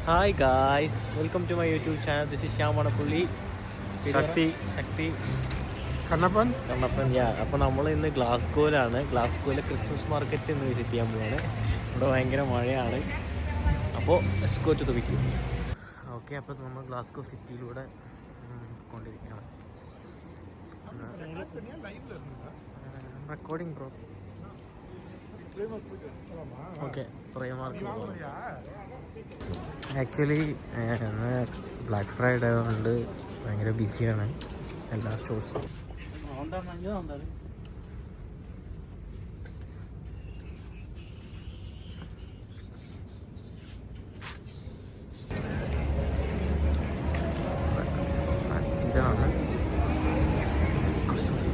Hi guys, welcome to my YouTube channel. This is Shyam Manappully. Shakthi Kannappan yeah. അപ്പോൾ നമ്മൾ ഇന്ന് ഗ്ലാസ്ഗോയിലാണ്. ഗ്ലാസ്ഗോയിലെ ക്രിസ്മസ് മാർക്കറ്റ് ഇന്ന് വിസിറ്റ് ചെയ്യാൻ പോവാണ്. ഇവിടെ ഭയങ്കര മഴയാണ്. അപ്പോൾ let's go to the video. Okay, അപ്പോൾ നമ്മൾ ഗ്ലാസ്ഗോ സിറ്റിയിലൂടെ കൊണ്ടിരിക്കുകയാണ്. Recording bro. Okay, Primark actually black Friday കൊണ്ട് ഭയങ്കര ബിസിയാണ് എല്ലാ ഷോസും. ഇതാണ് ക്രിസ്മസ്.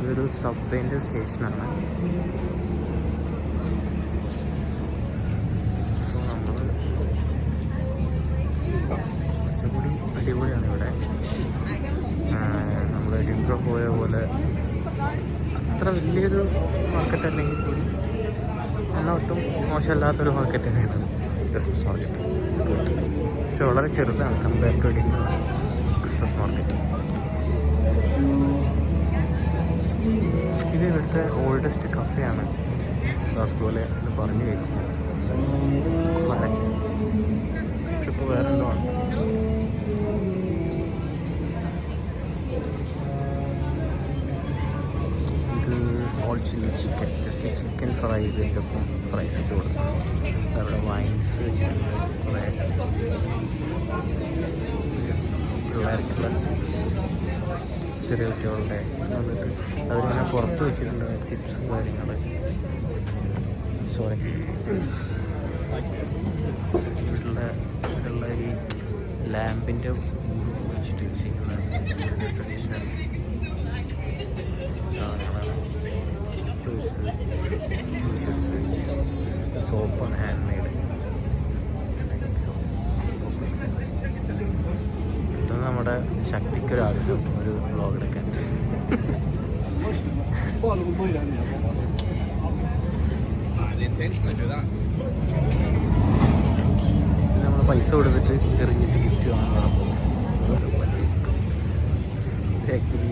ഇതൊരു സബ്വേൻ്റെ സ്റ്റേഷനാണ്. സോ നമ്മൾ കുറച്ചുകൂടി അടിപൊളിയാണ് ഇവിടെ. നമ്മൾ എഡിൻബ്രോ പോയ പോലെ അത്ര വലിയൊരു മാർക്കറ്റ് അല്ലെങ്കിൽ കൂടി എന്നാൽ ഒട്ടും മോശമല്ലാത്തൊരു മാർക്കറ്റ് തന്നെയാണ് ക്രിസ്മസ് മാർക്കറ്റ്. പക്ഷെ വളരെ ചെറുതാണ് compare to Edinburgh Christmas market. ഇത് ഇവിടുത്തെ ഓൾഡസ്റ്റ് കഫേയാണ് ഗ്ലാസ്ഗോയിലെ എന്ന് പറഞ്ഞു കേൾക്കുന്നു. പക്ഷെ ഇപ്പോൾ വേറെ എന്തോ ആണ്. ഇത് salt chilli chicken, just chicken fry ഇതിൻ്റെ ഒപ്പം ഫ്രൈസ് ഇട്ട് കൊടുക്കുന്നു. അവിടെ വൈൻസ് കുറേ പിള്ളേർക്കുള്ള ചെറിയ കുട്ടികളുടെ വന്നിട്ട് അവരിങ്ങനെ പുറത്ത് വെച്ചിട്ടുണ്ട് ചിപ്സും കാര്യങ്ങൾ. സോറി, വീട്ടിലുള്ള ഈ ലാമ്പിൻ്റെ വെച്ചിട്ട് ചെയ്യുന്ന ട്രഡീഷണൽ സാധനങ്ങളാണ്. Tools, soap, hand made. ഇത് നമ്മുടെ ശക്തിക്കൊരാഗ്രഹം ഒരു വ്ളോഗ് എടുക്കാൻ. നമ്മൾ പൈസ കൊടുത്തിട്ട് എറിഞ്ഞിട്ട് ഗിഫ്റ്റ് വാങ്ങണം. ആക്ച്വലി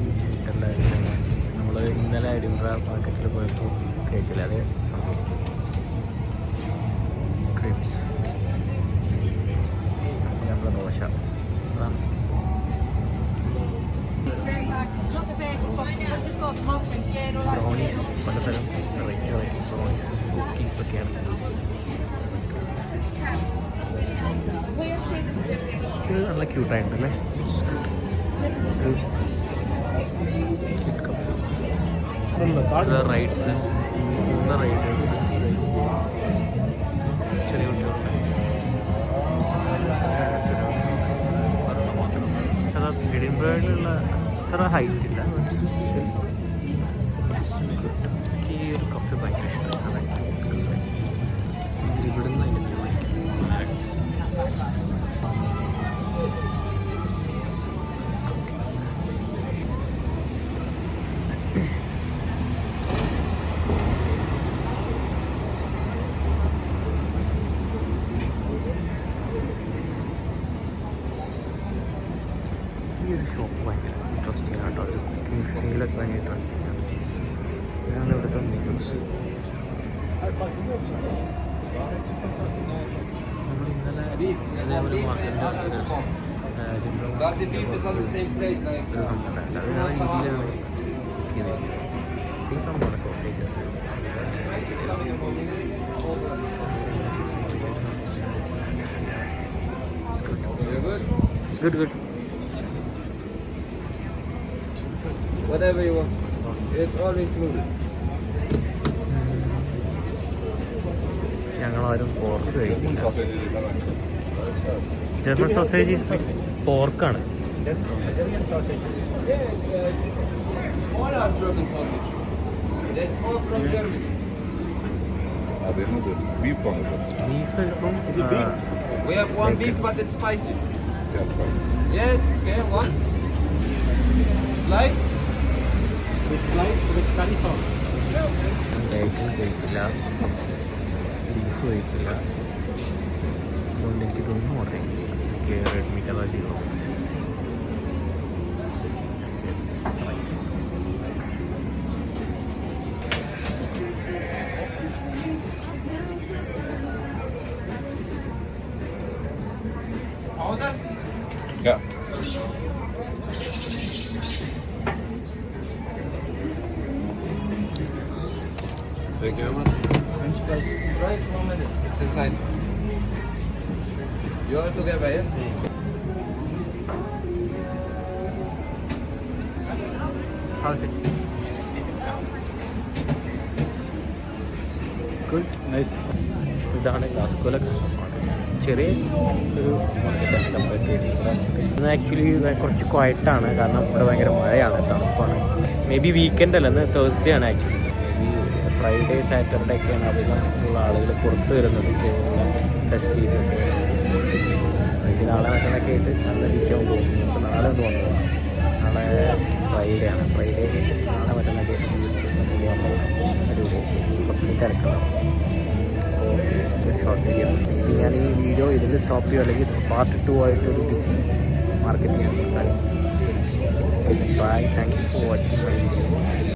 നമ്മൾ ഇന്നലെ എഡിൻബ്ര മാർക്കറ്റിൽ പോയപ്പോൾ കഴിച്ചില്ല അത് ക്രിപ്സ്, നമ്മളെ ദോശ. അതാണ് ബ്രൗണീസ്, പലതരം വെറൈറ്റി ബ്രൗണീസ്, കുക്കീസ് ഒക്കെയാണ്. ഇത് നല്ല ക്യൂട്ടായിട്ടുണ്ടല്ലേ. റൈഡ്സ്, 3 റൈഡ് ചെറിയ കുട്ടികളുണ്ട്. പക്ഷെ അത് എഡിൻബ്രയിലുള്ള അത്ര ഹൈറ്റ് ഇല്ല. ഈ ഒരു കപ്പ് ഭയങ്കര ഇഷ്ടമാണ്. ഇവിടുന്ന് ഈ ഒരു ഷോപ്പ് ഭയങ്കര ഇൻട്രസ്റ്റിംഗ് ആട്ടോ. ഒരു കുക്കിംഗ് സ്റ്റൈലൊക്കെ ഭയങ്കര ഇൻട്രസ്റ്റിംഗ് ആണ്. ഇതാണ് ഇവിടുത്തെ മെനൂസ്. നമ്മൾ ഇന്നലെ അതേപോലെ മാർക്കറ്റിൻ്റെ സംഭവമാണ് sausage. Good good. Whatever you want. It's all included. ഞങ്ങളാരും പോർക്ക് കഴിക്കില്ല. ജർമ്മൻ സോസേജ് പോർക്കാണ്. All are German sausage. That's all from Germany. Beef ഇപ്പം We have one beef, but it's spicy. Yeah, it's okay. One. Slice? With slice with curry sauce. കഴിക്കില്ല beef കഴിക്കില്ല അതുകൊണ്ട് എനിക്ക് തോന്നുന്നു order ചെയ്യുന്നില്ല red meat അതാ ചെയ്തോ Powder? Yeah. Thank you very much. French fries Rice, 1 minute. It's inside. You are together, yes? Good nice. ഇതാണ് ഗ്ലാസ്ഗോയിലെ Christmas market. ചെറിയ ഒരു മാർക്കറ്റാണ് കമ്പയർ ഇന്ന് ആക്ച്വലി കുറച്ച് ക്വയറ്റാണ് കാരണം ഇവിടെ ഭയങ്കര മഴയാണ്, തണുപ്പാണ്. മേ ബി വീക്കെൻഡ് അല്ല, ഇന്ന് തേഴ്സ്ഡേ ആണ് actually. May be Friday Saturday ഒക്കെയാണ് അധികം ഉള്ള ആളുകൾ പുറത്ത് വരുന്നത് ടെസ്റ്റ് ചെയ്തിട്ട്. എനിക്ക് നാളെ മറ്റന്നൊക്കെ ആയിട്ട് നല്ല വിഷയം തോന്നുന്നു. അപ്പോൾ നാളെ ഒന്ന് വന്നതാണ്. നാളെ ഫ്രൈഡേ ആണ്. ഫ്രൈഡേ നാളെ മറ്റന്നൊക്കെ ആയിട്ട് യൂസ് ചെയ്യുന്നത് അടിപൊളി കുറച്ച് തിരക്കണം. ഷോർട്ട് വീഡിയോ ഞാൻ ഈ വീഡിയോ ഇതിൽ സ്റ്റോപ്പ് ചെയ്യുക, അല്ലെങ്കിൽ പാർട്ട് 2 ആയിട്ടൊരു busy marketing. Bye, thank you for watching my video.